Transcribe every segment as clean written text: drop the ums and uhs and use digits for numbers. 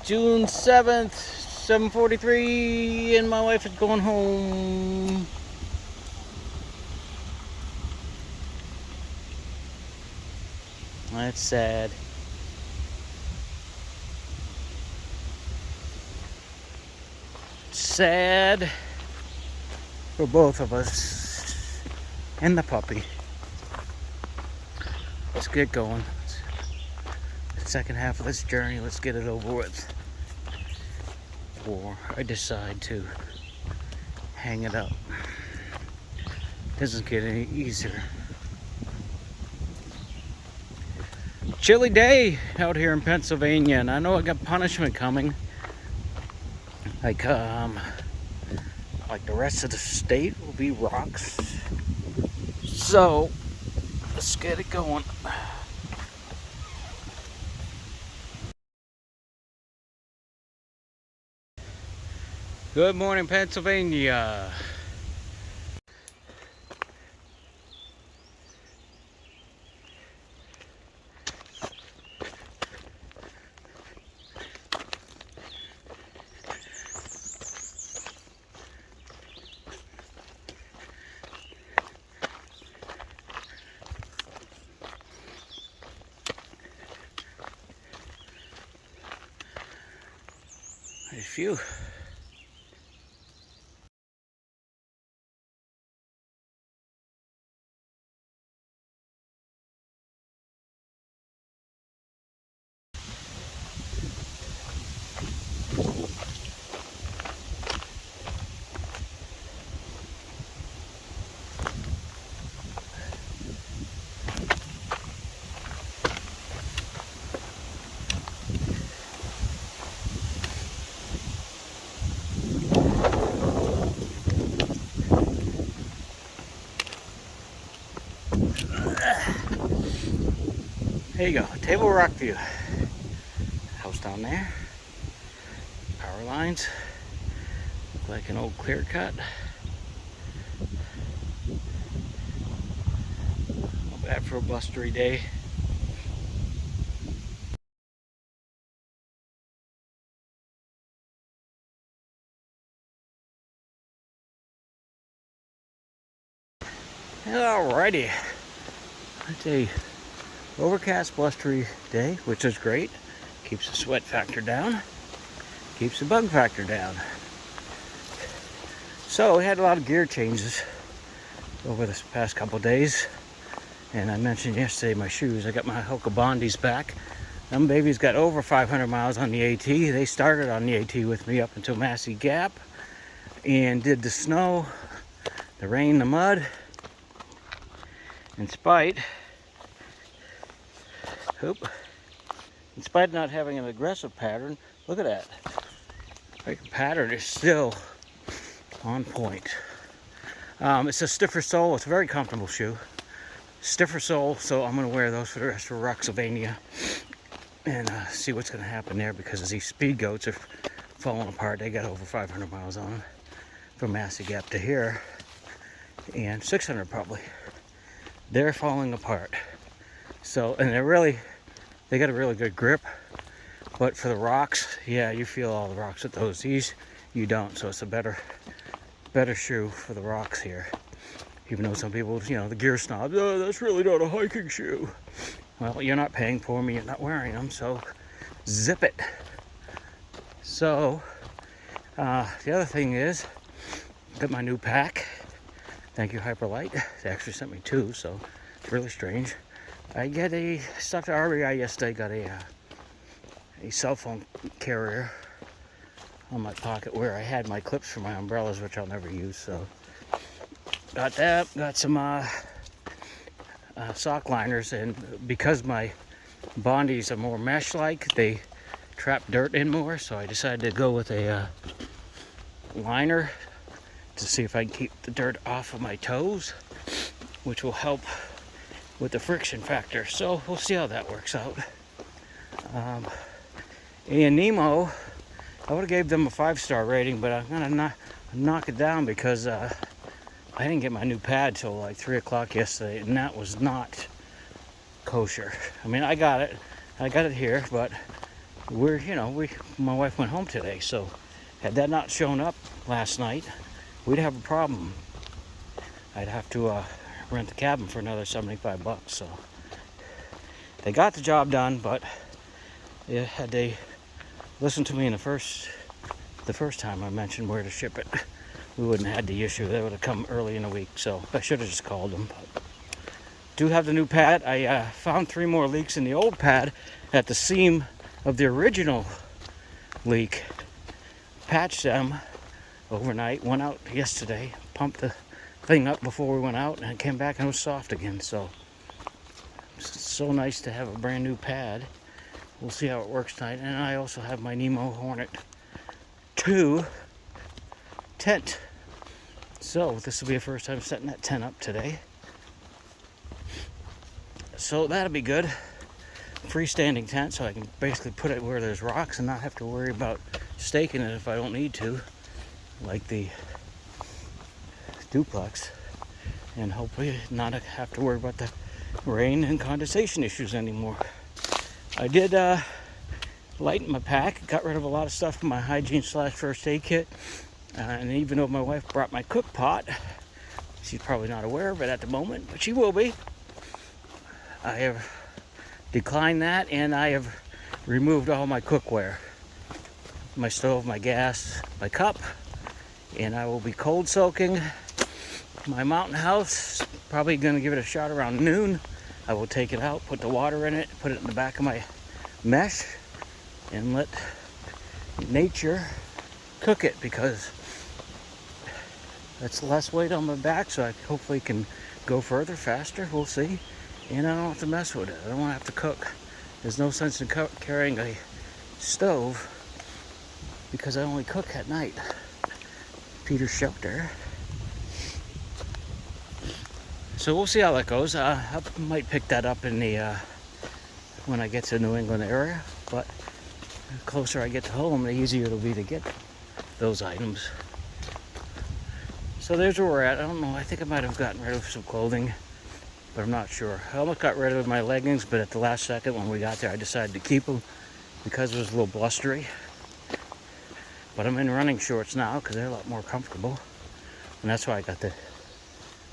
June 7th, 7:43, and my wife is going home. That's sad. Sad for both of us and the puppy. Let's get going. The second half of this journey, let's get it over with. Or I decide to hang it up. Doesn't get any easier. Chilly day out here in Pennsylvania, and I know I got punishment coming. Like the rest of the state will be rocks. So let's get it going. Good morning, Pennsylvania. Phew. There you go, Table Rock view. House down there. Power lines. Look like an old clear cut. Not bad for a blustery day. Alrighty. It's a overcast, blustery day, which is great. Keeps the sweat factor down. Keeps the bug factor down. So we had a lot of gear changes over this past couple days. And I mentioned yesterday my shoes. I got my Hoka Bondis back. Them babies got over 500 miles on the AT. They started on the AT with me up until Massey Gap and did the snow, the rain, the mud. In spite of not having an aggressive pattern, look at that. The pattern is still on point. It's a stiffer sole. It's a very comfortable shoe. Stiffer sole, so I'm going to wear those for the rest of Rocksylvania and see what's going to happen there, because these speed goats are falling apart. They got over 500 miles on them from Massey Gap to here, and 600 probably. They're falling apart. So, and they got a really good grip. But for the rocks, yeah, you feel all the rocks with those. These, you don't. So it's a better shoe for the rocks here. Even though some people, the gear snobs, oh, that's really not a hiking shoe. Well, you're not paying for them, you're not wearing them, so zip it. So, the other thing is, got my new pack. Thank you, Hyperlite. They actually sent me two, so it's really strange. I stopped at REI yesterday, got a cell phone carrier on my pocket where I had my clips for my umbrellas, which I'll never use, so got that. Got some sock liners, and because my Bondis are more mesh-like, they trap dirt in more, so I decided to go with a liner to see if I can keep the dirt off of my toes, which will help with the friction factor. So we'll see how that works out. And Nemo, I would have gave them a 5-star rating, but I'm gonna knock it down because I didn't get my new pad till like 3 o'clock yesterday, and that was not kosher. I mean, I got it here, but my wife went home today, so had that not shown up last night, we'd have a problem. I'd have to rent the cabin for another $75. So they got the job done, but had they listened to me in the first time I mentioned where to ship it, we wouldn't have had the issue. They would have come early in the week, so I should have just called them. But do have the new pad. I found 3 more leaks in the old pad at the seam of the original leak. Patched them overnight, went out yesterday, pumped the thing up before we went out, and it came back and it was soft again. So it's so nice to have a brand new pad. We'll see how it works tonight. And I also have my Nemo Hornet 2 tent. So this will be the first time setting that tent up today. So that'll be good. Freestanding tent, so I can basically put it where there's rocks and not have to worry about staking it if I don't need to, like the duplex, and hopefully not have to worry about the rain and condensation issues anymore. I did lighten my pack, got rid of a lot of stuff from my hygiene / first aid kit, and even though my wife brought my cook pot, she's probably not aware of it at the moment, but she will be. I have declined that, and I have removed all my cookware, my stove, my gas, my cup, and I will be cold soaking my mountain house. Probably going to give it a shot around noon. I will take it out, put the water in it, put it in the back of my mesh, and let nature cook it, because that's less weight on my back, so I hopefully can go further, faster. We'll see. And I don't have to mess with it. I don't want to have to cook. There's no sense in carrying a stove because I only cook at night. Peter's shelter. So we'll see how that goes. I might pick that up in the when I get to the New England area. But the closer I get to home, the easier it'll be to get those items. So there's where we're at. I don't know. I think I might have gotten rid of some clothing, but I'm not sure. I almost got rid of my leggings, but at the last second when we got there, I decided to keep them because it was a little blustery. But I'm in running shorts now because they're a lot more comfortable. And that's why I got the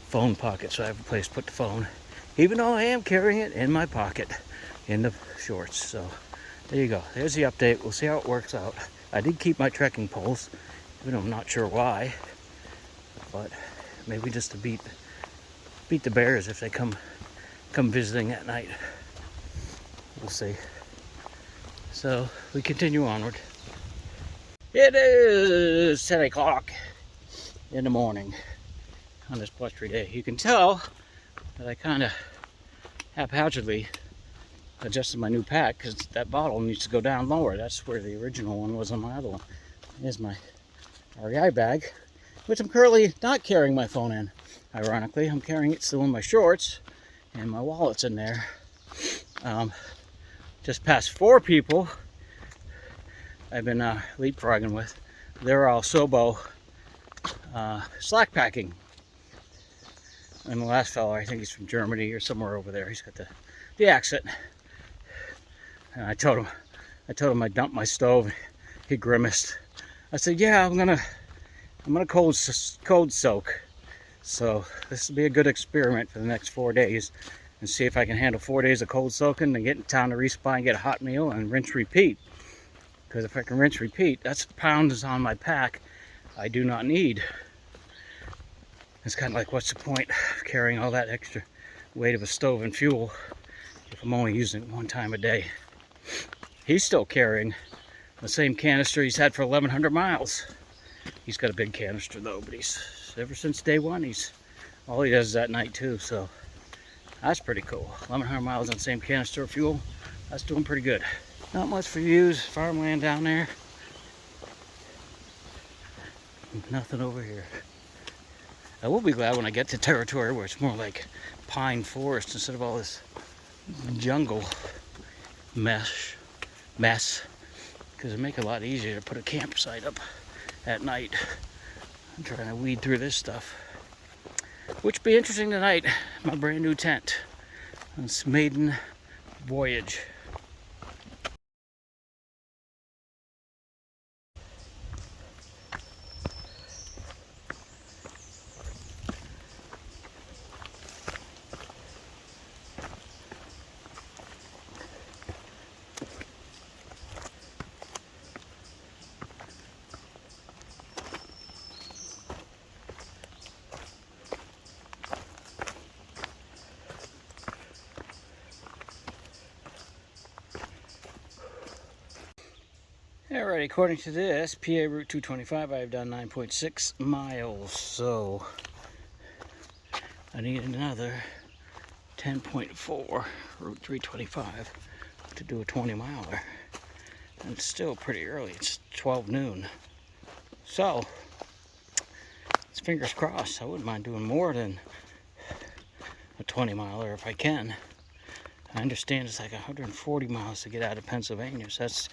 phone pocket, so I have a place to put the phone, even though I am carrying it in my pocket in the shorts. So there you go. There's the update. We'll see how it works out. I did keep my trekking poles, even though I'm not sure why. But maybe just to beat the bears if they come visiting at night. We'll see. So we continue onward. It is 10 o'clock in the morning on this blustery day. You can tell that I kind of haphazardly adjusted my new pack because that bottle needs to go down lower. That's where the original one was on my other one. Here's my REI bag, which I'm currently not carrying my phone in. Ironically, I'm carrying it still in my shorts, and my wallet's in there. Just past 4 people I've been leapfrogging with. They're all Sobo slack packing. And the last fellow, I think he's from Germany or somewhere over there. He's got the accent. And I told him I dumped my stove. He grimaced. I said, "Yeah, I'm gonna cold soak. So this will be a good experiment for the next 4 days, and see if I can handle 4 days of cold soaking and get in town to resupply and get a hot meal and rinse repeat. Because if I can rinse repeat, that's pounds on my pack I do not need. It's kind of like, what's the point of carrying all that extra weight of a stove and fuel if I'm only using it 1 time a day?" He's still carrying the same canister he's had for 1,100 miles. He's got a big canister though, but he's ever since day 1, all he does is at night too. So that's pretty cool. 1,100 miles on the same canister of fuel. That's doing pretty good. Not much for views, farmland down there. Nothing over here. I will be glad when I get to territory where it's more like pine forest instead of all this jungle mess, because it make it a lot easier to put a campsite up at night. I'm trying to weed through this stuff, which will be interesting tonight. My brand new tent on this maiden voyage. Alright, according to this, PA Route 225, I have done 9.6 miles, so I need another 10.4 Route 325 to do a 20 miler. And it's still pretty early, it's 12 noon. So, it's fingers crossed. I wouldn't mind doing more than a 20 miler if I can. I understand it's like 140 miles to get out of Pennsylvania, so that's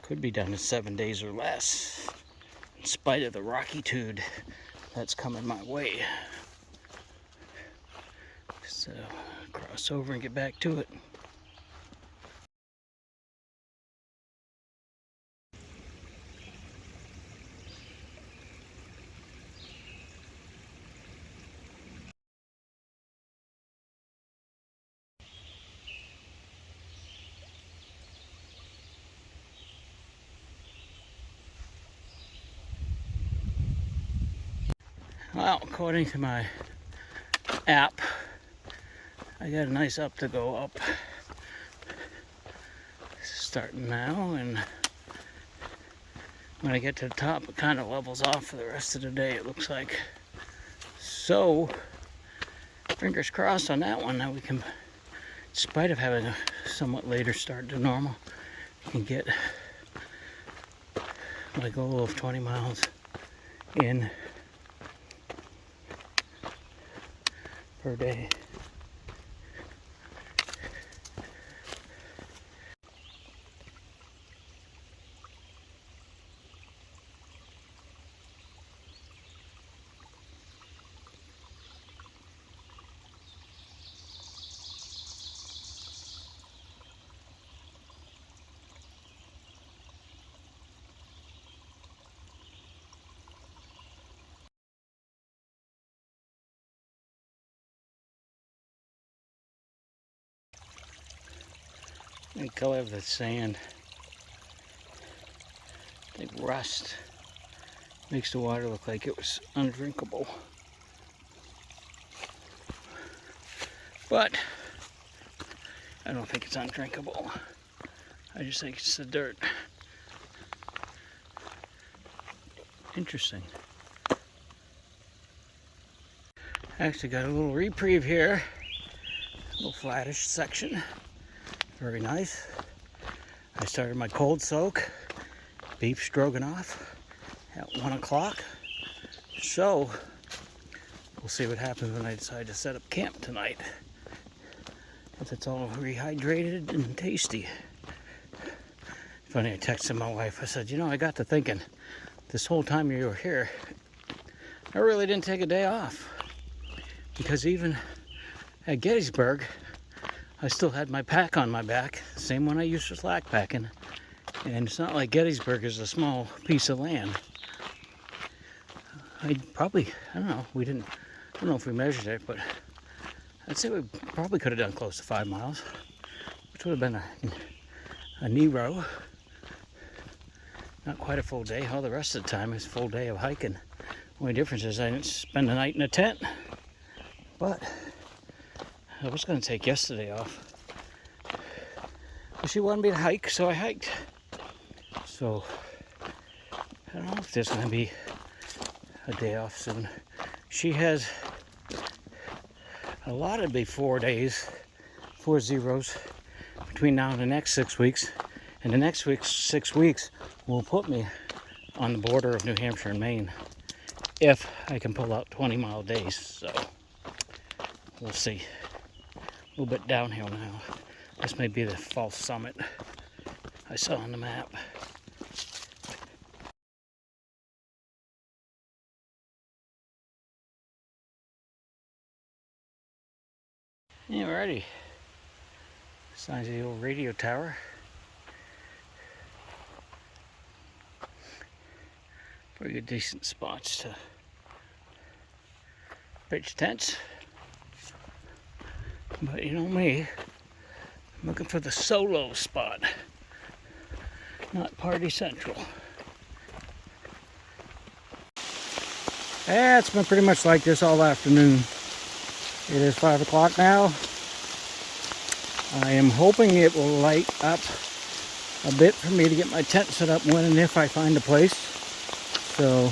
could be done in 7 days or less, in spite of the rocky-tude that's coming my way. So, cross over and get back to it. Well, according to my app, I got a nice up to go up. Starting now, and when I get to the top, it kind of levels off for the rest of the day, it looks like. So, fingers crossed on that one. Now we can, in spite of having a somewhat later start to normal, we can get my goal of 20 miles in per day. The color of the sand, like rust, makes the water look like it was undrinkable. But I don't think it's undrinkable. I just think it's the dirt. Interesting. Actually got a little reprieve here. A little flattish section. Very nice. I started my cold soak, beef stroganoff, at 1 o'clock. So, we'll see what happens when I decide to set up camp tonight. If it's all rehydrated and tasty. Funny, I texted my wife. I said, you know, I got to thinking, this whole time you were here, I really didn't take a day off. Because even at Gettysburg, I still had my pack on my back, same one I used for slack packing. And it's not like Gettysburg is a small piece of land. I don't know, I don't know if we measured it, but I'd say we probably could have done close to 5 miles, which would have been a knee row. Not quite a full day. All the rest of the time is a full day of hiking. Only difference is I didn't spend the night in a tent, but I was going to take yesterday off. But she wanted me to hike, so I hiked. So, I don't know if there's going to be a day off soon. She has allotted me 4 days, 4 zeros, between now and the next 6 weeks. And the next 6 weeks will put me on the border of New Hampshire and Maine, if I can pull out 20-mile days. So, we'll see. A little bit downhill now. This may be the false summit I saw on the map. Alrighty. Signs of the old radio tower. Pretty good, decent spots to pitch tents. But you know me, I'm looking for the solo spot, not party central. Yeah, it's been pretty much like this all afternoon. It is 5 o'clock now. I am hoping it will light up a bit for me to get my tent set up when and if I find a place. So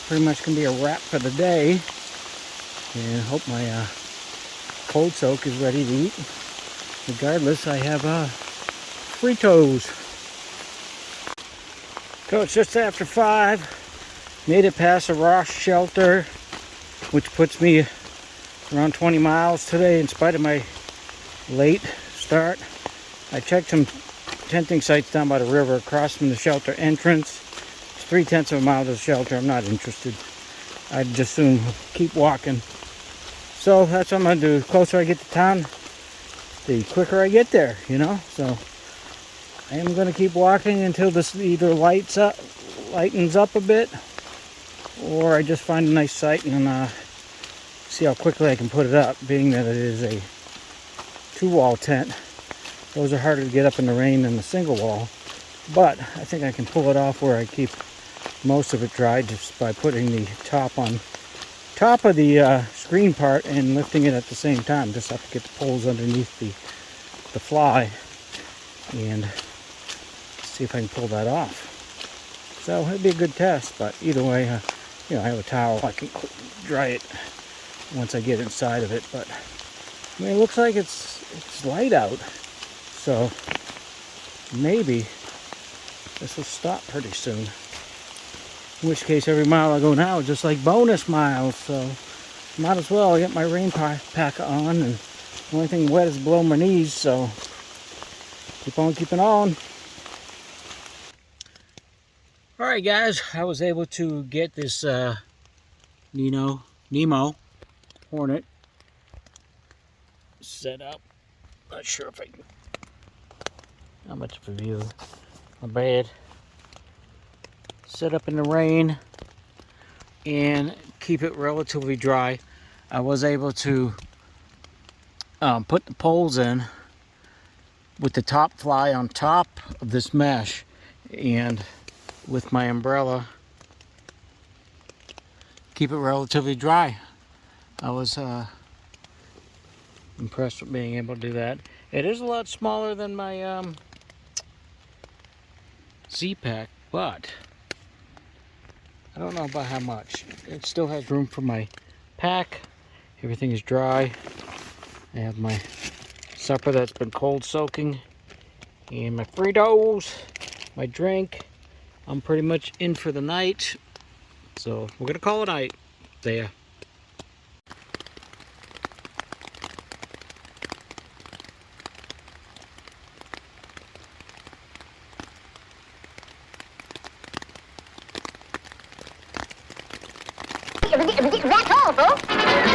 pretty much gonna be a wrap for the day. And hope my cold soak is ready to eat. Regardless, I have Fritos. So it's just after 5. Made it past the Ross shelter, which puts me around 20 miles today in spite of my late start. I checked some tenting sites down by the river across from the shelter entrance. It's 3/10 of a mile to the shelter. I'm not interested. I'd just soon keep walking. So that's what I'm gonna do. The closer I get to town, the quicker I get there, you know. So I am gonna keep walking until this either lightens up a bit, or I just find a nice site and see how quickly I can put it up. Being that it is a 2-wall tent, those are harder to get up in the rain than the single wall. But I think I can pull it off where I keep most of it dry just by putting the top on top of the screen part and lifting it at the same time. Just have to get the poles underneath the fly and see if I can pull that off. So it'd be a good test, but either way, you know, I have a towel. I can dry it once I get inside of it. But I mean, it looks like it's light out, so maybe this will stop pretty soon. In which case, every mile I go now is just like bonus miles. So might as well get my rain pack on, and the only thing wet is below my knees. So keep on keeping on. All right, guys, I was able to get this Nemo Hornet set up. Not sure if I can. Not much of a view. My bed. Set up in the rain and keep it relatively dry. I was able to put the poles in with the top fly on top of this mesh, and with my umbrella keep it relatively dry. I was impressed with being able to do that. It is a lot smaller than my Z-Pack, but I don't know about how much. It still has room for my pack. Everything is dry. I have my supper that's been cold soaking, and my Fritos, my drink. I'm pretty much in for the night, so we're gonna call it night there. That's all, folks.